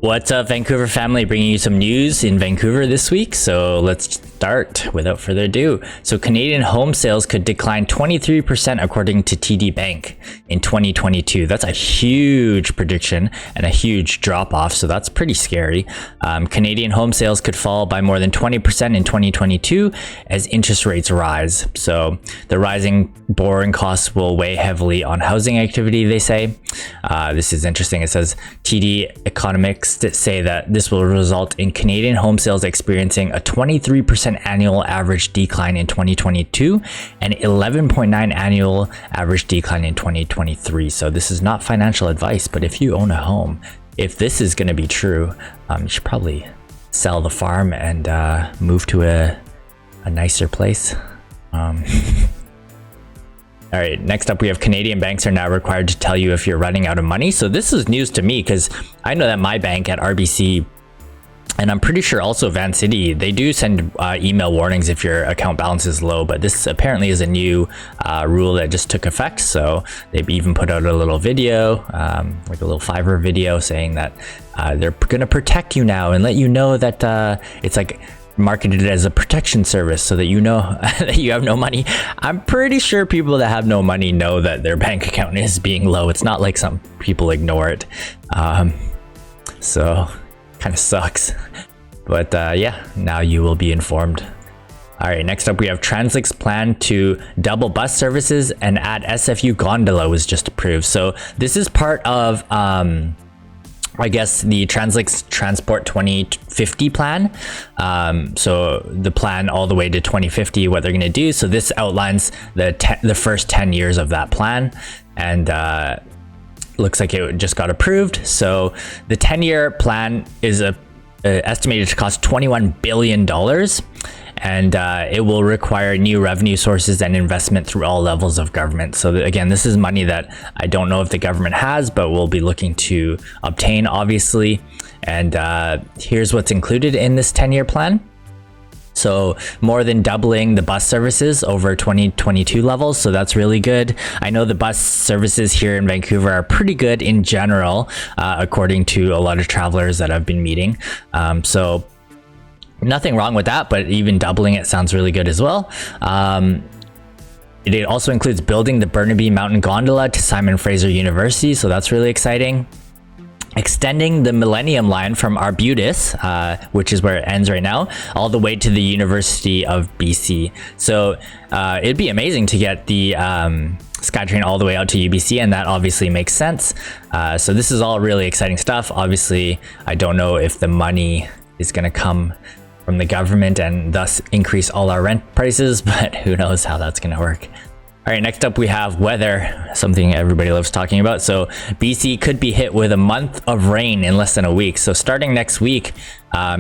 What's up, Vancouver family? Bringing you some news in Vancouver this week. So let's start without further ado. So Canadian home sales could decline 23% according to TD Bank in 2022. That's a huge prediction and a huge drop off. So that's pretty scary. Canadian home sales could fall by more than 20% in 2022 as interest rates rise. So the rising borrowing costs will weigh heavily on housing activity, they say. This is interesting. It says TD economics that say that this will result in Canadian home sales experiencing a 23% annual average decline in 2022 and 11.9% annual average decline in 2023. So this is not financial advice, but if you own a home, if this is going to be true, you should probably sell the farm and move to a nicer place. All right, next up we have Canadian banks are now required to tell you if you're running out of money. So this is news to me because I know that my bank at RBC, and I'm pretty sure also Vancity, they do send email warnings if your account balance is low, but this apparently is a new rule that just took effect. So they've even put out a little video, like a little Fiverr video saying that they're gonna protect you now and let you know that it's like marketed as a protection service so that you know that you have no money. I'm pretty sure people that have no money know that their bank account is being low. It's not like some people ignore it. So kind of sucks. But yeah, now you will be informed. All right, next up we have TransLink's plan to double bus services and add SFU Gondola was just approved. So this is part of I guess the TransLink's Transport 2050 plan. So the plan all the way to 2050, what they're going to do. So this outlines the first 10 years of that plan, and looks like it just got approved. So the 10-year plan is estimated to cost $21 billion. And it will require new revenue sources and investment through all levels of government. So again, this is money that I don't know if the government has, but we'll be looking to obtain, obviously. And here's what's included in this 10-year plan. So more than doubling the bus services over 2022 levels. So that's really good. I know the bus services here in Vancouver are pretty good in general, according to a lot of travelers that I've been meeting. So nothing wrong with that, but even doubling it sounds really good as well. It also includes building the Burnaby Mountain Gondola to Simon Fraser University, so that's really exciting. Extending the Millennium Line from Arbutus, which is where it ends right now, all the way to the University of BC. So it'd be amazing to get the SkyTrain all the way out to UBC, and that obviously makes sense. So this is all really exciting stuff. Obviously, I don't know if the money is going to come from the government and thus increase all our rent prices, but who knows how that's going to work. All right, next up we have weather, something everybody loves talking about. So BC could be hit with a month of rain in less than a week. So starting next week,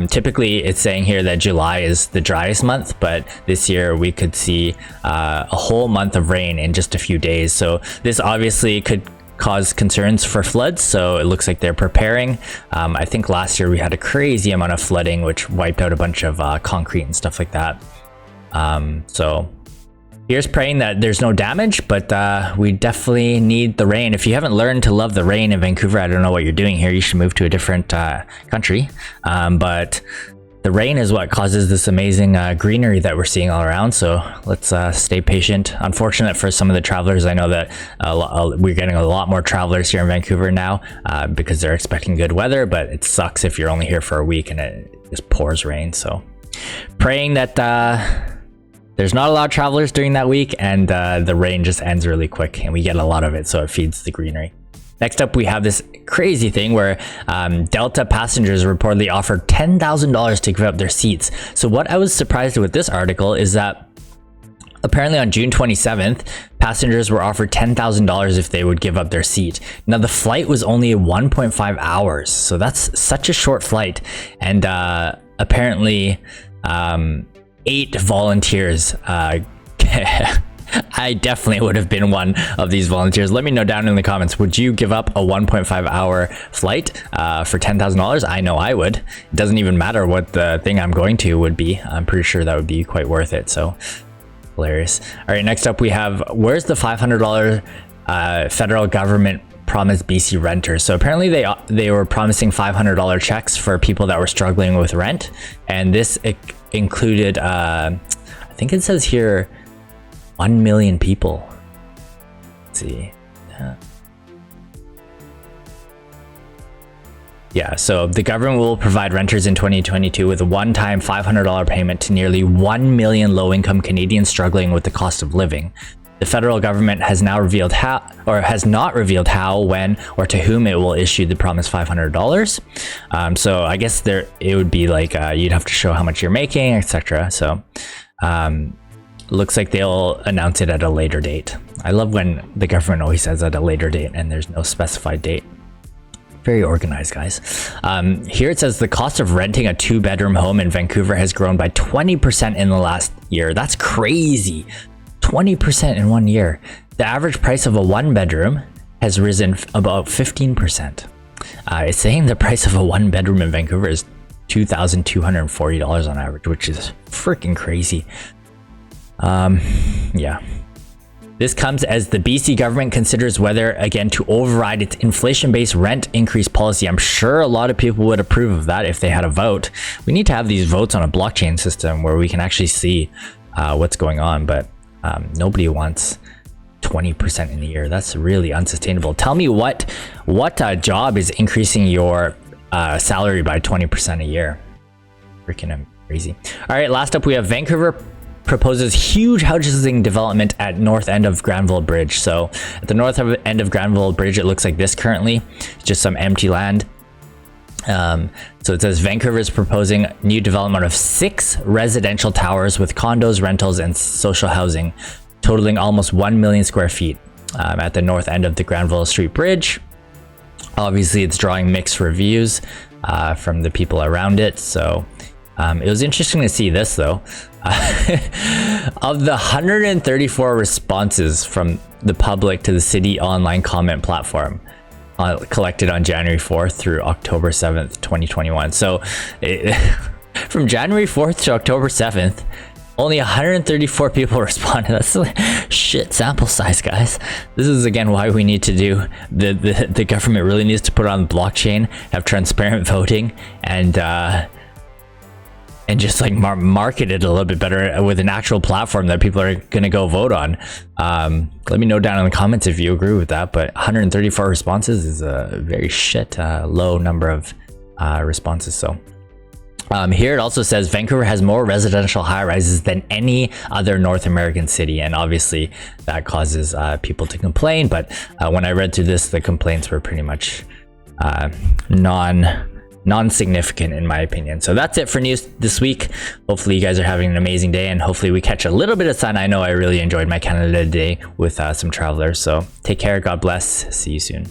typically it's saying here that July is the driest month, but this year we could see a whole month of rain in just a few days. So this obviously could cause concerns for floods, so it looks like they're preparing. I think last year we had a crazy amount of flooding which wiped out a bunch of concrete and stuff like that. So here's praying that there's no damage, but we definitely need the rain. If you haven't learned to love the rain in Vancouver, I don't know what you're doing here. You should move to a different country. But the rain is what causes this amazing greenery that we're seeing all around. So let's stay patient. Unfortunate for some of the travelers. I know that we're getting a lot more travelers here in Vancouver now because they're expecting good weather, but it sucks if you're only here for a week and it just pours rain. So praying that there's not a lot of travelers during that week and the rain just ends really quick and we get a lot of it, so it feeds the greenery. Next up, we have this crazy thing where Delta passengers reportedly offered $10,000 to give up their seats. So what I was surprised with this article is that apparently on June 27th, passengers were offered $10,000 if they would give up their seat. Now the flight was only 1.5 hours, so that's such a short flight. And apparently 8 volunteers I definitely would have been one of these volunteers. Let me know down in the comments, would you give up a 1.5 hour flight for $10,000? I know I would. It doesn't even matter what the thing I'm going to would be. I'm pretty sure that would be quite worth it. So hilarious. All right, next up we have, where's the $500 federal government promised BC renters. So apparently they were promising $500 checks for people that were struggling with rent, and this included I think it says here 1 million people. Let's see. Yeah, so the government will provide renters in 2022 with a one-time $500 payment to nearly 1 million low-income Canadians struggling with the cost of living. The federal government has now revealed how, or has not revealed how, when, or to whom it will issue the promised $500. So I guess it would be like you'd have to show how much you're making, etc. So looks like they'll announce it at a later date. I love when the government always says at a later date and there's no specified date. Very organized, guys. Here it says the cost of renting a 2-bedroom home in Vancouver has grown by 20% in the last year. That's crazy. 20% in 1 year. The average price of a 1-bedroom has risen about 15%. It's saying the price of a 1-bedroom in Vancouver is $2,240 on average, which is freaking crazy. Yeah. This comes as the BC government considers whether, again, to override its inflation-based rent increase policy. I'm sure a lot of people would approve of that if they had a vote. We need to have these votes on a blockchain system where we can actually see what's going on, but nobody wants 20% in a year. That's really unsustainable. Tell me what job is increasing your salary by 20% a year? Freaking crazy. All right, last up we have Vancouver proposes huge housing development at north end of Granville Bridge. So at the north end of Granville Bridge, it looks like this currently, just some empty land. So it says Vancouver is proposing new development of 6 residential towers with condos, rentals, and social housing, totaling almost 1 million square feet at the north end of the Granville Street Bridge. Obviously, it's drawing mixed reviews from the people around it. So it was interesting to see this, though. Of the 134 responses from the public to the city online comment platform collected on January 4th through October 7th, 2021. So from January 4th to October 7th, only 134 people responded. That's a shit sample size, guys. This is again why we need to do the government really needs to put on blockchain, have transparent voting, and just like market it a little bit better with an actual platform that people are going to go vote on. Let me know down in the comments if you agree with that, but 134 responses is a very low number of responses. So here it also says Vancouver has more residential high-rises than any other North American city, and obviously that causes people to complain, but when I read through this, the complaints were pretty much non-significant in my opinion. So that's it for news this week. Hopefully you guys are having an amazing day, and hopefully we catch a little bit of sun. I know I really enjoyed my Canada day with some travelers. So take care, God bless, see you soon.